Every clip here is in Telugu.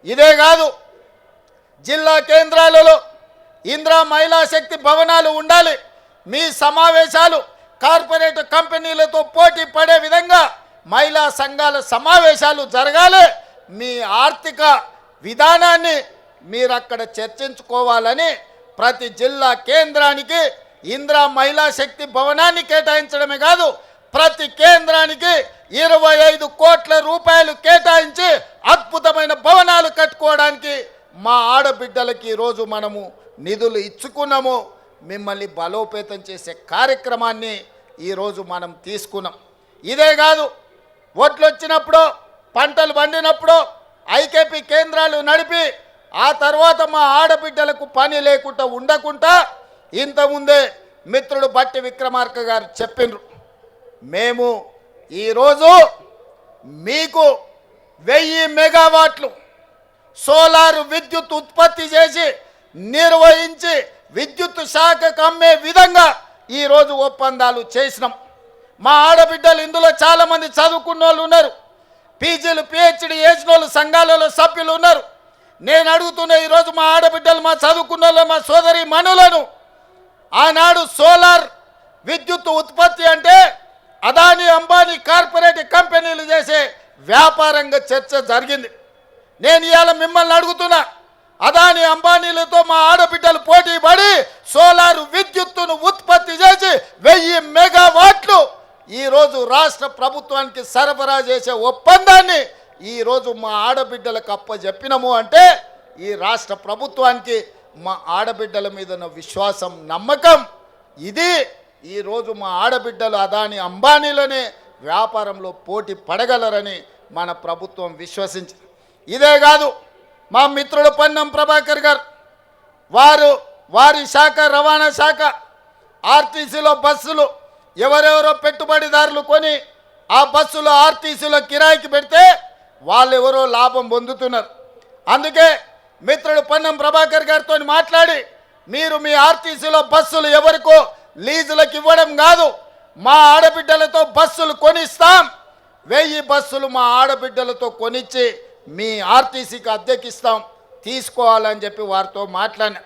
ఇదే కాదు, జిల్లా కేంద్రాలలో ఇందిరా మహిళా శక్తి భవనాలు ఉండాలి. మీ సమావేశాలు కార్పొరేట్ కంపెనీలతో పోటీ పడే విధంగా మహిళా సంఘాల సమావేశాలు జరగాలి. మీ ఆర్థిక విధానాన్ని మీరు అక్కడ చర్చించుకోవాలని ప్రతి జిల్లా కేంద్రానికి ఇందిరా మహిళా శక్తి భవనాన్ని కేటాయించడమే కాదు, ప్రతి కేంద్రానికి 25 కోట్ల రూపాయలు కేటాయించి అద్భుతమైన భవనాలు కట్టుకోవడానికి మా ఆడబిడ్డలకి ఈరోజు మనము నిధులు ఇచ్చుకున్నాము. మిమ్మల్ని బలోపేతం చేసే కార్యక్రమాన్ని ఈరోజు మనం తీసుకున్నాం. ఇదే కాదు, ఓట్లు వచ్చినప్పుడు పంటలు పండినప్పుడు ఐకేపీ కేంద్రాలు నడిపి ఆ తర్వాత మా ఆడబిడ్డలకు పని లేకుండా ఉండకుండా ఇంతకుముందే మిత్రుడు బట్టి విక్రమార్క గారు చెప్పినారు, మేము ఈరోజు మీకు 1000 మెగావాట్లు సోలార్ విద్యుత్ ఉత్పత్తి చేసి నిర్వహించి విద్యుత్ శాఖకు అమ్మే విధంగా ఈరోజు ఒప్పందాలు చేసినాం. మా ఆడబిడ్డలు ఇందులో చాలామంది చదువుకున్న వాళ్ళు ఉన్నారు, పీజీలు పిహెచ్డి చేసిన వాళ్ళు సంఘాలలో సభ్యులు ఉన్నారు. నేను అడుగుతున్న ఈరోజు మా ఆడబిడ్డలు, మా చదువుకున్న వాళ్ళు, మా సోదరి మనులను, ఆనాడు సోలార్ విద్యుత్ ఉత్పత్తి అంటే అదానీ అంబానీ కార్పొరేట్ కంపెనీలు చేసే వ్యాపారంగా చర్చ జరిగింది. నేను ఇవాళ మిమ్మల్ని అడుగుతున్నా, అదానీ అంబానీలతో మా ఆడబిడ్డలు పోటీ పడి సోలార్ విద్యుత్తును ఉత్పత్తి చేసి 1000 మెగావాట్లు ఈరోజు రాష్ట్ర ప్రభుత్వానికి సరఫరా చేసే ఒప్పందాన్ని ఈరోజు మా ఆడబిడ్డలకు అప్పచెప్పినాము అంటే ఈ రాష్ట్ర ప్రభుత్వానికి మా ఆడబిడ్డల మీద ఉన్న విశ్వాసం, నమ్మకం, ఇది ఈరోజు మా ఆడబిడ్డలు అదానీ అంబానీలనే వ్యాపారంలో పోటీ పడగలరని మన ప్రభుత్వం విశ్వసించింది. ఇదే కాదు, మా మిత్రుడు పొన్నం ప్రభాకర్ గారు వారి శాఖ రవాణా శాఖ ఆర్టీసీలో బస్సులు ఎవరెవరో పెట్టుబడిదారులు కొని ఆ బస్సులు ఆర్టీసీలో కిరాయికి పెడితే వాళ్ళెవరో లాభం పొందుతున్నారు. అందుకే మిత్రుడు పొన్నం ప్రభాకర్ గారితో మాట్లాడి, మీరు మీ ఆర్టీసీలో బస్సులు ఎవరికో లీజులకు ఇవ్వడం కాదు, మా ఆడబిడ్డలతో బస్సులు కొనిస్తాం, 1000 బస్సులు మా ఆడబిడ్డలతో కొనిచ్చి మీ ఆర్టీసీకి అద్దెకిస్తాం, తీసుకోవాలని చెప్పి వారితో మాట్లాడిన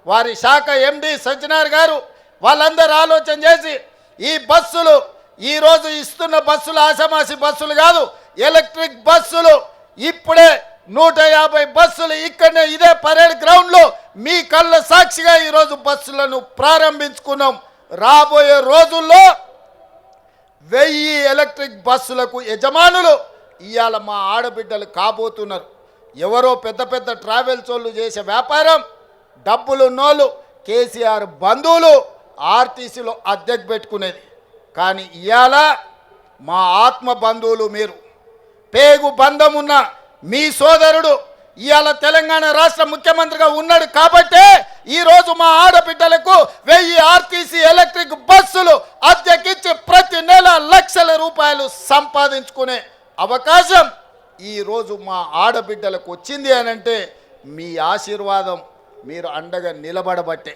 వారి శాఖ ఎండి సజ్జనార్ గారు వాళ్ళందరూ ఆలోచన చేసి ఈ బస్సులు ఈరోజు ఇస్తున్న బస్సులు ఆషామాషి బస్సులు కాదు, ఎలక్ట్రిక్ బస్సులు ఇప్పుడే 150 బస్సులు ఇక్కడనే ఇదే పరేడ్ గ్రౌండ్లో మీ కళ్ళ సాక్షిగా ఈరోజు బస్సులను ప్రారంభించుకున్నాం. రాబోయే రోజుల్లో 1000 ఎలక్ట్రిక్ బస్సులకు యజమానులు ఇవాళ మా ఆడబిడ్డలు కాబోతున్నారు. ఎవరో పెద్ద పెద్ద ట్రావెల్స్ వాళ్ళు చేసే వ్యాపారం, డబ్బులున్నోళ్ళు కేసీఆర్ బంధువులు ఆర్టీసీలో అద్దెకు పెట్టుకునేది. కానీ ఇవాళ మా ఆత్మ బంధువులు మీరు, పేగు బంధం ఉన్న మీ సోదరుడు ఇవాళ తెలంగాణ రాష్ట్ర ముఖ్యమంత్రిగా ఉన్నాడు కాబట్టే ఈరోజు మా ఆడబిడ్డలకు 1000 ఆర్టీసీ ఎలక్ట్రిక్ బస్సులు అద్దెకిచ్చి ప్రతి నెల లక్షల రూపాయలు సంపాదించుకునే అవకాశం ఈరోజు మా ఆడబిడ్డలకు వచ్చింది అని అంటే మీ ఆశీర్వాదం, మీరు అండగా నిలబడబట్టే.